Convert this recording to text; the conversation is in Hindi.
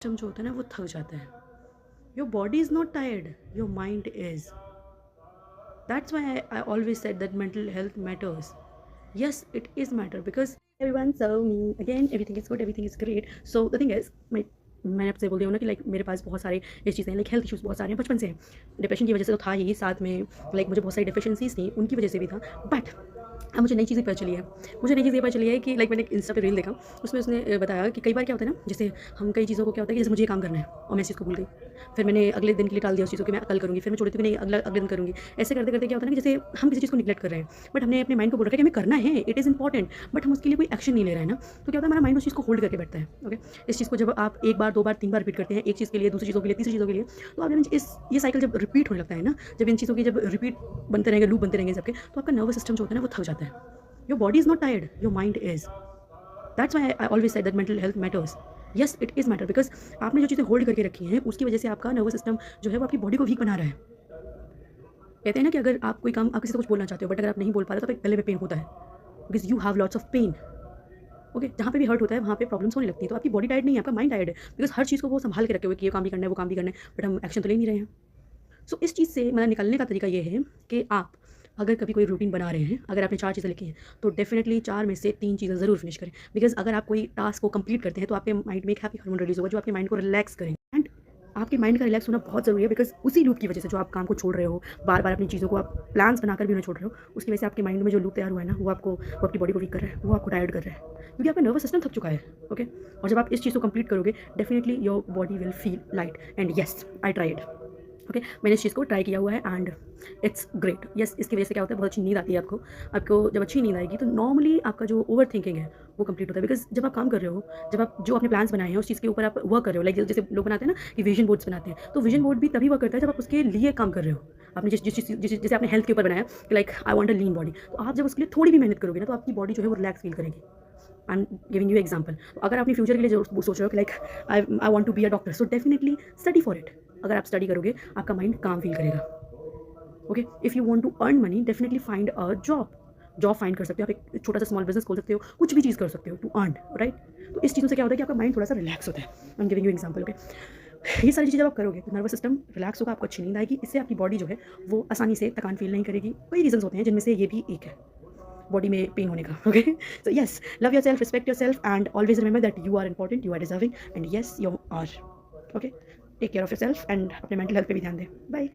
सिस्टम जो होता है ना वो थक जाता है। Your body is not tired, your mind is. That's why I always said that mental health matters. Yes, it is matter because everyone. So me again, everything is good, everything is great. So the thing is, मैंने आपसे बोल दिया हूँ ना कि लाइक मेरे पास बहुत सारे ये चीज़ें हैं, लाइक हेल्थ इश्यूज़ बहुत सारे हैं बचपन से। डिप्रेशन की वजह से तो था ही, साथ में लाइक मुझे बहुत सारी डिफिशियंसीज थी, उनकी वजह से भी था। बट अब मुझे नई चीज़ें पता चली है। मुझे नई चीज़ ये पता चली है कि लाइक मैंने एक इंस्टा पे रील देखा, उसमें उसने बताया कि कई बार क्या होता है ना, जैसे हम कई चीज़ों को क्या होता है कि जैसे मुझे ये काम करना है और मैं इस चीज़ को भूल गई। फिर मैंने अगले दिन के लिए टाल दिया उस चीज़ को कि मैं कल करूँगी, फिर मैं छोड़ी थी कि नहीं अगले दिन करूँगी। ऐसे करते-करते क्या होता है ना कि जैसे हम किसी चीज़ को निग्लेक्ट कर रहे हैं, बट हमने अपने माइंड को बोल रखा है कि हमें करना है, इट इज़ इंपॉर्टेंट, बट हम उसके लिए कोई एक्शन नहीं ले रहे हैं ना, तो क्या होता है हमारा माइंड उस चीज़ को होल्ड करके बैठता है। ओके? इस चीज़ को जब आप 1 बार, 2 बार, 3 बार रिपीट करते हैं, एक चीज़ के लिए, दूसरी चीज़ों के लिए, तीसरी चीज़ों के लिए, तो आप जब इस ये साइकिल जब रिपीट होने लगता है ना, जब इन चीज़ों की जब रिपीट बनते रहेंगे, लूप बनते रहेंगे सबके, तो आपका नर्वस सिस्टम जो होता है ना वो थक जाता है। Your body is not tired, your mind is. That's why I always said that mental health matters. Yes, it is matter because आपने जो चीज़ें होल्ड करके रखी हैं, उसकी वजह से आपका नर्वस सिस्टम जो है वो आपकी बॉडी को वीक बना रहा है। कहते हैं ना कि अगर आप कोई काम आप किसी से कुछ बोलना चाहते हो, बट अगर आप नहीं बोल पा रहे हो तो आपके गले में पेन होता है, because you have lots of pain. Okay? जहाँ पे भी हर्ट होता है, वहाँ पे प्रॉब्लम्स होने लगती हैं। तो आपकी बॉडी टायर्ड नहीं है, आपका माइंड टायर्ड है, बिकॉज़ हर चीज़ को वो सँभाल के रखे हुए कि ये काम भी करना है, वो काम भी करना है, बट हम एक्शन तो ले नहीं रहे हैं। सो इस चीज़ से मतलब निकलने का तरीका ये है कि आप अगर कभी कोई रूटीन बना रहे हैं, अगर आपने 4 चीज़ें लिखी हैं, तो डेफ़िनिटली 4 में से 3 चीज़ें ज़रूर फिनिश करें। बिकॉज़ अगर आप कोई टास्क को कंप्लीट करते हैं, तो आपके माइंड में एक हैप्पी हार्मोन रिलीज़ होगा, जो आपके माइंड को रिलैक्स करेंगे। एंड आपके माइंड का रिलैक्स होना बहुत ज़रूरी है, बिकॉज़ उसी लूप की वजह से जो आप काम को छोड़ रहे हो, बार-बार अपनी चीज़ों को आप प्लान्स बनाकर भी उन्हें छोड़ रहे हो, उसकी वजह से आपके माइंड में जो लूप तैयार हुआ है ना, वो आपकी बॉडी को वीक कर रहा है, वो आपको टायर्ड कर रहा है। क्योंकि आपका नर्वस सिस्टम थक चुका है। ओके? और जब आप इस चीज़ को कंप्लीट करोगे, definitely your body will feel light and yes, I tried. Okay? मैंने इस चीज़ को ट्राई किया हुआ है एंड इट्स ग्रेट। यस, इसकी वजह से क्या होता है, बहुत अच्छी नींद आती है आपको। आपको जब अच्छी नींद आएगी तो नॉर्मली आपका जो ओवर थिंकिंग है वो कंप्लीट होता है, बिकॉज़ जब आप काम कर रहे हो, जब आप जो अपने प्लान्स बनाए हैं उस चीज़ के ऊपर आप वर्क कर रहे हो, लाइक जैसे लोग बनाते हैं ना कि विजन बोर्ड्स बनाते हैं, तो विजन बोर्ड भी तभी वर्क करता है जब आप उसके लिए काम कर रहे हो। आपने जैसे आपने हेल्थ के ऊपर बनाया कि like I want a lean body, तो आप जब उसके लिए थोड़ी भी मेहनत करोगे ना, तो आपकी बॉडी जो है वो रिलैक्स फील करेगी। I am giving you example. तो अगर आप अपने फ्यूचर के लिए जो सोच रहे हो कि like I want to be a doctor, so definitely study for it. अगर आप स्टडी करोगे, आपका माइंड काम फील करेगा। Okay? If you want to earn money, definitely find a job. Job find कर सकते हो, आप एक छोटा-सा स्मॉल बिज़नेस खोल सकते हो, कुछ भी चीज़ कर सकते हो टू अर्न, राइट? तो इस चीज़ों से क्या होता है कि आपका माइंड थोड़ा-सा रिलैक्स होता है। I am giving you example. Okay? ये सारी चीज़ें जब आप करोगे, तो नर्वस सिस्टम रिलैक्स होगा, आपको अच्छी नींद आएगी, इससे आपकी बॉडी जो है वो आसानी से थकान फील नहीं करेगी। कई रीज़न्स होते हैं जिनमें से ये भी एक है, बॉडी में पेन होने का। Okay? So yes, love yourself, respect yourself and always remember that you are important, you are deserving and yes you are. Okay? Take care of yourself and अपने मेंटल हेल्थ पे भी ध्यान दें। बाय।